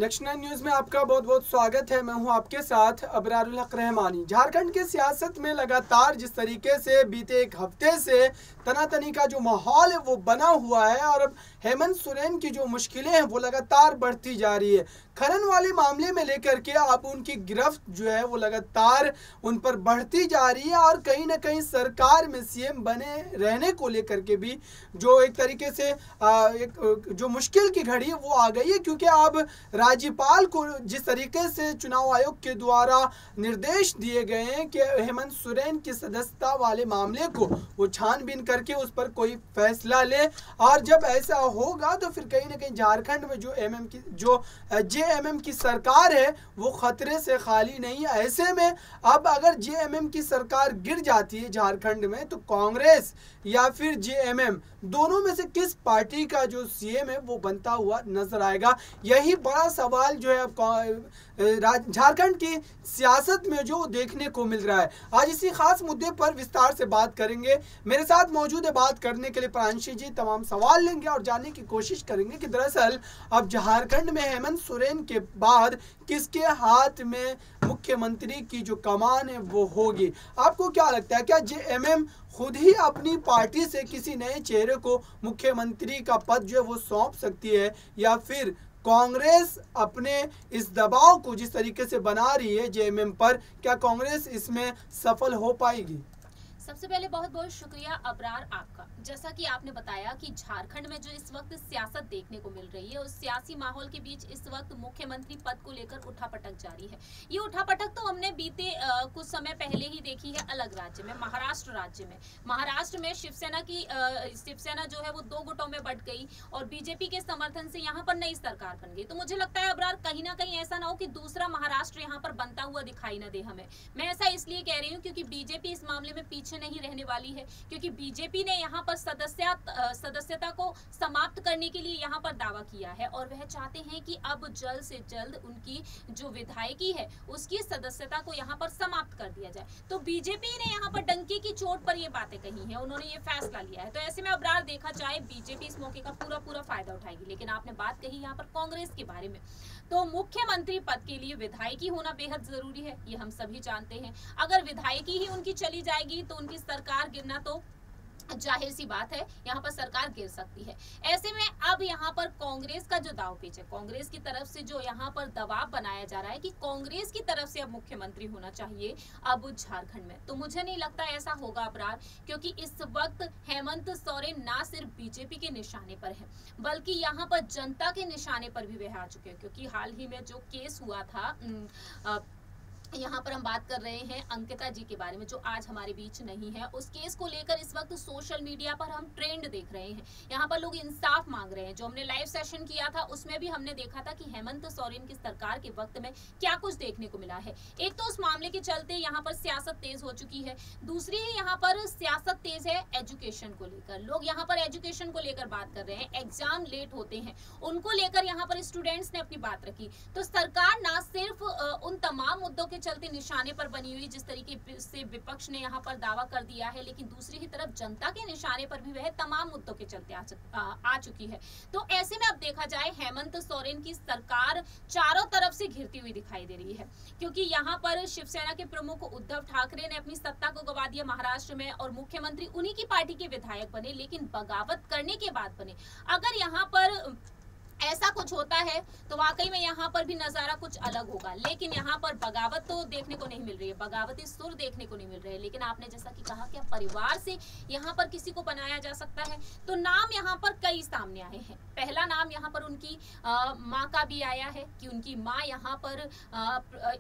Next 9 news में आपका बहुत बहुत स्वागत है। मैं हूं आपके साथ अबरारुल हक रहमानी। झारखंड के सियासत में लगातार जिस तरीके से बीते एक हफ्ते से तनातनी का जो माहौल है वो बना हुआ है और अब हेमंत सोरेन की जो मुश्किलें हैं वो लगातार बढ़ती जा रही है। खनन वाले मामले में लेकर के अब उनकी गिरफ्त जो है वो लगातार उन पर बढ़ती जा रही है और कहीं ना कहीं सरकार में सीएम बने रहने को लेकर के भी जो एक तरीके से एक जो मुश्किल की घड़ी है वो आ गई है, क्योंकि अब राज्यपाल को जिस तरीके से चुनाव आयोग के द्वारा निर्देश दिए गए हैं कि हेमंत सोरेन की सदस्यता वाले मामले को वो छानबीन करके उस पर कोई फैसला ले, और जब ऐसा होगा तो फिर कहीं ना कहीं झारखंड में जो जेएमएम की सरकार है वो खतरे से खाली नहीं है। ऐसे में अब अगर जेएमएम की सरकार गिर जाती है झारखंड में तो कांग्रेस या फिर जेएमएम दोनों में से किस पार्टी का जो सीएम है वो बनता हुआ नजर आएगा, यही बड़ा सवाल जो है अब झारखंड की सियासत में जो देखने को मिल रहा है। आज इसी खास मुद्दे पर विस्तार से बात करेंगे। मेरे साथ मौजूद है बात करने के लिए प्रांशी जी। तमाम सवाल लेंगे और जानने की कोशिश करेंगे कि दरअसल अब झारखंड में हेमंत सोरेन के बाद किसके हाथ में मुख्यमंत्री की जो कमान है वो होगी। आपको क्या लगता है, क्या जेएमएम खुद ही अपनी पार्टी से किसी नए चेहरे को मुख्यमंत्री का पद जो है वो सौंप सकती है, या फिर कांग्रेस अपने इस दबाव को जिस तरीके से बना रही है जेएमएम पर, क्या कांग्रेस इसमें सफल हो पाएगी? सबसे पहले बहुत बहुत शुक्रिया अबरार आपका। जैसा कि आपने बताया कि झारखंड में जो इस वक्त सियासत देखने को मिल रही है उस सियासी माहौल के बीच इस वक्त मुख्यमंत्री पद को लेकर उठापटक जारी है। ये उठापटक तो हमने बीते कुछ समय पहले ही देखी है अलग राज्य में, महाराष्ट्र राज्य में। महाराष्ट्र में शिवसेना जो है वो दो गुटों में बंट गई और बीजेपी के समर्थन से यहाँ पर नई सरकार बन गई। तो मुझे लगता है अबरार कहीं ना कहीं ऐसा ना हो कि दूसरा महाराष्ट्र यहाँ पर बनता हुआ दिखाई ना दे हमें। मैं ऐसा इसलिए कह रही हूँ क्योंकि बीजेपी इस मामले में पीछे नहीं रहने वाली है, क्योंकि बीजेपी ने यहाँ पर सदस्यता को समाप्त करने के लिए यहाँ पर दावा किया है और वह चाहते हैं कि अब जल्द से जल्द उनकी जो विधायकी है उसकी सदस्यता को यहाँ पर समाप्त कर दिया जाए। तो बीजेपी ने यहाँ पर डंके की चोट पर ये बातें कही हैं, उन्होंने ये फैसला लिया है। तो ऐसे में अबरार देखा जाए बीजेपी इस मौके का पूरा फायदा उठाएगी। लेकिन आपने बात कही यहाँ पर कांग्रेस के बारे में, तो मुख्यमंत्री पद के लिए विधायकी होना बेहद जरूरी है, ये हम सभी जानते हैं। अगर विधायकी ही उनकी चली जाएगी तो उनकी सरकार गिरना तो जाहिर सी बात है, यहाँ पर सरकार गिर सकती है। ऐसे में अब यहाँ पर कांग्रेस का जो दाव पेच है, कांग्रेस की तरफ से जो यहाँ पर दबाव बनाया जा रहा है कि कांग्रेस की तरफ से अब मुख्यमंत्री होना चाहिए अब झारखंड में, तो मुझे नहीं लगता ऐसा होगा अबरार, क्योंकि इस वक्त हेमंत सोरेन ना सिर्फ बीजेपी के निशाने पर है बल्कि यहाँ पर जनता के निशाने पर भी वह आ चुके हैं। क्योंकि हाल ही में जो केस हुआ था, यहाँ पर हम बात कर रहे हैं अंकिता जी के बारे में जो आज हमारे बीच नहीं है, उस केस को लेकर इस वक्त सोशल मीडिया पर हम ट्रेंड देख रहे हैं। यहाँ पर लोग इंसाफ मांग रहे हैं। जो हमने लाइव सेशन किया था उसमें भी हमने देखा था कि हेमंत सोरेन की सरकार के वक्त में क्या कुछ देखने को मिला है। एक तो उस मामले के चलते यहाँ पर सियासत तेज हो चुकी है, दूसरी यहाँ पर सियासत तेज है एजुकेशन को लेकर। लोग यहाँ पर एजुकेशन को लेकर बात कर रहे हैं, एग्जाम लेट होते हैं उनको लेकर यहाँ पर स्टूडेंट्स ने अपनी बात रखी। तो सरकार ना सिर्फ उन तमाम मुद्दों के चलते निशाने पर बनी हुई जिस तरीके से विपक्ष ने यहाँ पर दावा कर दिया है, लेकिन दूसरी ही तरफ जनता के निशाने पर भी वह तमाम मुद्दों के चलते आ चुकी है। तो ऐसे में अब देखा जाए हेमंत सोरेन की सरकार चारों तरफ से घिरती हुई दिखाई दे रही है, क्योंकि यहाँ पर शिवसेना के प्रमुख उद्धव ठाकरे ने अपनी सत्ता को गवा दिया महाराष्ट्र में और मुख्यमंत्री उन्हीं की पार्टी के विधायक बने, लेकिन बगावत करने के बाद बने। अगर यहाँ पर ऐसा कुछ होता है तो वाकई में यहाँ पर भी नजारा कुछ अलग होगा, लेकिन यहाँ पर बगावत तो देखने को नहीं मिल रही है, बगावती सुर देखने को नहीं मिल रहे हैं। लेकिन आपने जैसा कि कहा कि परिवार से यहाँ पर किसी को बनाया जा सकता है, तो नाम यहाँ पर कई सामने आए हैं। पहला नाम यहाँ पर उनकी माँ का भी आया है कि उनकी माँ यहाँ पर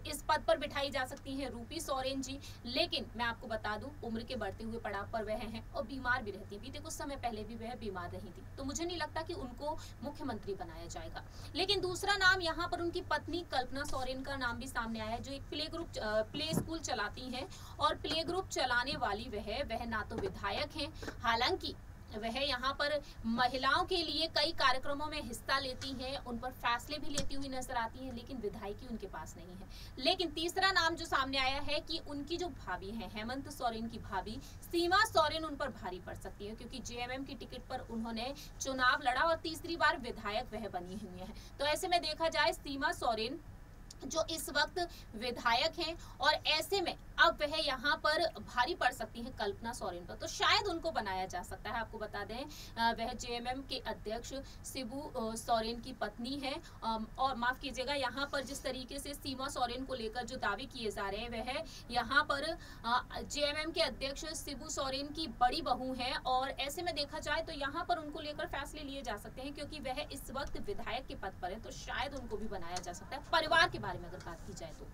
इस पद पर बिठाई जा सकती है, रूपी सोरेन जी। लेकिन मैं आपको बता दूं उम्र के बढ़ते हुए पड़ाव पर वह हैं और बीमार भी रहती है। बीते कुछ समय पहले भी वह बीमार रही थी, तो मुझे नहीं लगता कि उनको मुख्यमंत्री बनाया जाएगा। लेकिन दूसरा नाम यहाँ पर उनकी पत्नी कल्पना सोरेन का नाम भी सामने आया है, जो एक प्ले स्कूल चलाती हैं और प्ले ग्रुप चलाने वाली वह ना तो विधायक हैं, हालांकि वह यहाँ पर महिलाओं के लिए कई कार्यक्रमों में हिस्सा लेती हैं, उन पर फैसले भी लेती हुई नजर आती हैं, लेकिन विधायकी उनके पास नहीं है। लेकिन तीसरा नाम जो सामने आया है कि उनकी जो भाभी हैं, हेमंत सोरेन की भाभी सीमा सोरेन, उन पर भारी पड़ सकती है, क्योंकि जेएमएम की टिकट पर उन्होंने चुनाव लड़ा और तीसरी बार विधायक वह बनी हुई है। तो ऐसे में देखा जाए सीमा सोरेन जो इस वक्त विधायक हैं और ऐसे में अब वह यहाँ पर भारी पड़ सकती हैं कल्पना सोरेन पर, तो शायद उनको बनाया जा सकता है। आपको बता दें वह जेएमएम के अध्यक्ष शिबू सोरेन की पत्नी है और माफ कीजिएगा, यहाँ पर जिस तरीके से सीमा सोरेन को लेकर जो दावे किए जा रहे हैं वह यहाँ पर जेएमएम के अध्यक्ष शिबू सोरेन की बड़ी बहू है और ऐसे में देखा जाए तो यहाँ पर उनको लेकर फैसले लिए जा सकते हैं, क्योंकि वह इस वक्त विधायक के पद पर है, तो शायद उनको भी बनाया जा सकता है। परिवार के बारे में अगर बात की जाए तो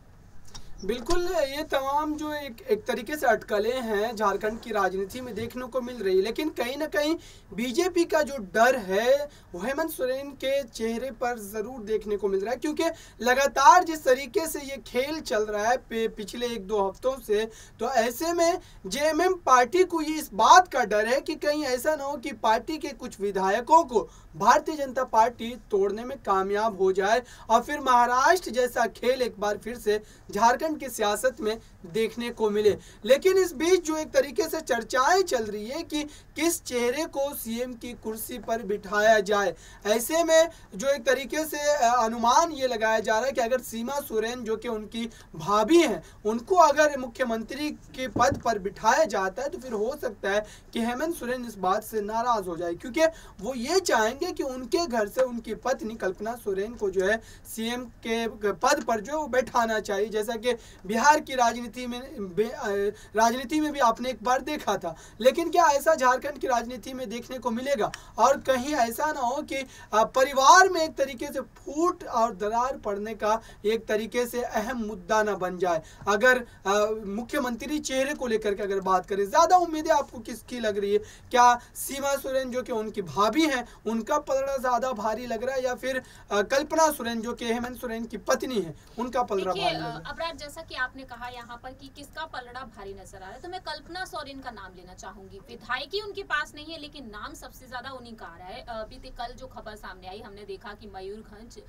बिल्कुल, ये तमाम जो एक तरीके से अटकलें हैं झारखंड की राजनीति में देखने को मिल रही है, लेकिन कहीं ना कहीं बीजेपी का जो डर है वो हेमंत सोरेन के चेहरे पर ज़रूर देखने को मिल रहा है, क्योंकि लगातार जिस तरीके से ये खेल चल रहा है पिछले 1-2 हफ्तों से, तो ऐसे में जेएमएम पार्टी को ये इस बात का डर है कि कहीं ऐसा ना हो कि पार्टी के कुछ विधायकों को भारतीय जनता पार्टी तोड़ने में कामयाब हो जाए और फिर महाराष्ट्र जैसा खेल एक बार फिर से झारखंड की सियासत में देखने को मिले। लेकिन इस बीच जो एक तरीके से चर्चाएं चल रही है कि किस चेहरे को सीएम की कुर्सी पर बिठाया जाए, ऐसे में जो एक तरीके से अनुमान ये लगाया जा रहा है कि अगर सीमा सोरेन जो कि उनकी भाभी हैं उनको अगर मुख्यमंत्री के पद पर बिठाया जाता है तो फिर हो सकता है कि हेमंत सोरेन इस बात से नाराज हो जाए, क्योंकि वो ये चाहेंगे कि उनके घर से उनकी पत्नी कल्पना सोरेन को जो है सीएम के पद पर जो बैठाना चाहिए, जैसा कि बिहार की राजनीति में भी आपने एक बार देखा था। लेकिन क्या ऐसा झारखंड की राजनीति में देखने को मिलेगा और कहीं ऐसा ना हो कि परिवार में एक तरीके से फूट और दरार पड़ने का एक तरीके से अहम मुद्दा ना बन जाए। अगर मुख्यमंत्री चेहरे को लेकर के अगर बात करें, ज्यादा उम्मीदें आपको किसकी लग रही है? क्या सीमा सोरेन जो कि उनकी भाभी हैं उनका पलड़ा ज्यादा भारी लग रहा है, या फिर कल्पना सोरेन जो कि हेमंत सोरेन की पत्नी है उनका पलड़ा भारी लग रहा है? अपराध, जैसा कि आपने कहा यहाँ पर कि किसका पलड़ा भारी नजर आ रहा है, तो मैं कल्पना सोरेन का नाम लेना चाहूंगी। विधायकी उनके पास नहीं है, लेकिन नाम सबसे ज्यादा उन्हीं का आ रहा है। बीते कल जो खबर सामने आई, हमने देखा कि मयूरभंज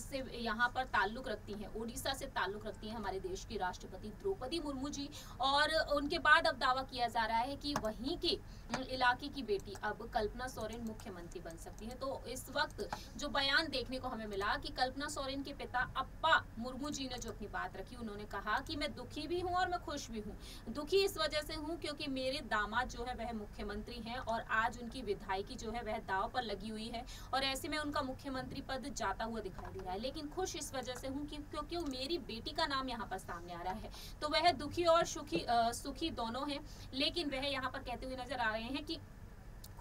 से यहाँ पर ताल्लुक रखती हैं, उड़ीसा से ताल्लुक रखती हैं हमारे देश की राष्ट्रपति द्रौपदी मुर्मू जी, और उनके बाद अब दावा किया जा रहा है कि वहीं के इलाके की बेटी अब कल्पना सोरेन मुख्यमंत्री बन सकती है। तो इस वक्त जो बयान देखने को हमें मिला कि कल्पना सोरेन के पिता अप्पा मुर्मू जी ने जो अपनी बात रखी, उन्होंने कहा कि मैं दुखी भी हूं और मैं खुश भी हूं। दुखी इस वजह से हूं क्योंकि मेरे दामाद जो है वह मुख्यमंत्री हैं और आज उनकी विधायकी जो है वह दांव पर लगी हुई है और ऐसे में उनका मुख्यमंत्री पद जाता हुआ दिखाई दे रहा है। लेकिन खुश इस वजह से हूं क्योंकि मेरी बेटी का नाम यहाँ पर सामने आ रहा है। तो वह दुखी और सुखी दोनों हैं, लेकिन वह यहाँ पर कहते हुए नजर आ रहे हैं कि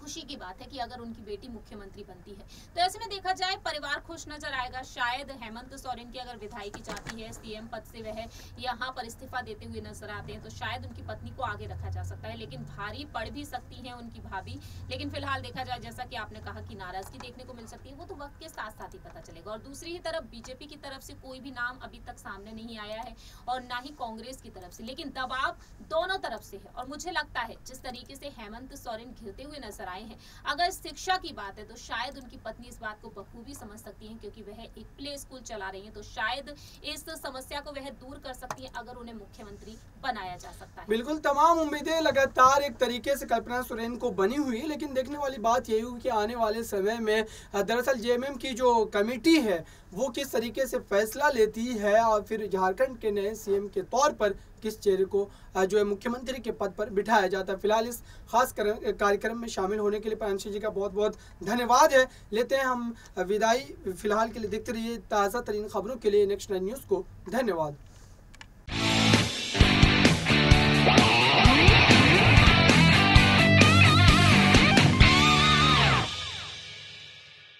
खुशी की बात है कि अगर उनकी बेटी मुख्यमंत्री बनती है तो ऐसे में देखा जाए परिवार खुश नजर आएगा। शायद हेमंत सोरेन की अगर विधायकी जाती है, सीएम पद से वह यहाँ पर इस्तीफा देते हुए नजर आते हैं, तो शायद उनकी पत्नी को आगे रखा जा सकता है, लेकिन भारी पड़ भी सकती है उनकी भाभी। लेकिन फिलहाल देखा जाए, जैसा कि आपने कहा कि नाराजगी देखने को मिल सकती है, वो तो वक्त के साथ साथ ही पता चलेगा। और दूसरी ही तरफ बीजेपी की तरफ से कोई भी नाम अभी तक सामने नहीं आया है और ना ही कांग्रेस की तरफ से, लेकिन दबाव दोनों तरफ से है। और मुझे लगता है जिस तरीके से हेमंत सोरेन घिरते हुए नजर आए हैं, अगर शिक्षा की बात है तो शायद उनकी पत्नी इस बात को बखूबी समझ सकती हैं, क्योंकि वह एक प्ले स्कूल चला रही हैं, तो शायद इस समस्या को वह दूर कर सकती हैं अगर उन्हें मुख्यमंत्री बनाया जा सकता है। बिल्कुल, तमाम उम्मीदें लगातार एक तरीके से कल्पना सोरेन को बनी हुई है, लेकिन देखने वाली बात यही हुई कि आने वाले समय में दरअसल जेएमएम की जो कमेटी है वो किस तरीके से फैसला लेती है और फिर झारखंड के नए सीएम के तौर पर किस चेहरे को जो है मुख्यमंत्री के पद पर बिठाया जाता है। फिलहाल इस खास कार्यक्रम में शामिल होने के लिए प्रांशु जी का बहुत बहुत धन्यवाद है। लेते हैं हम विदाई, फिलहाल के लिए देखते रहिए ताज़ा तरीन खबरों के लिए नेक्स्ट 9 न्यूज़ को। धन्यवाद।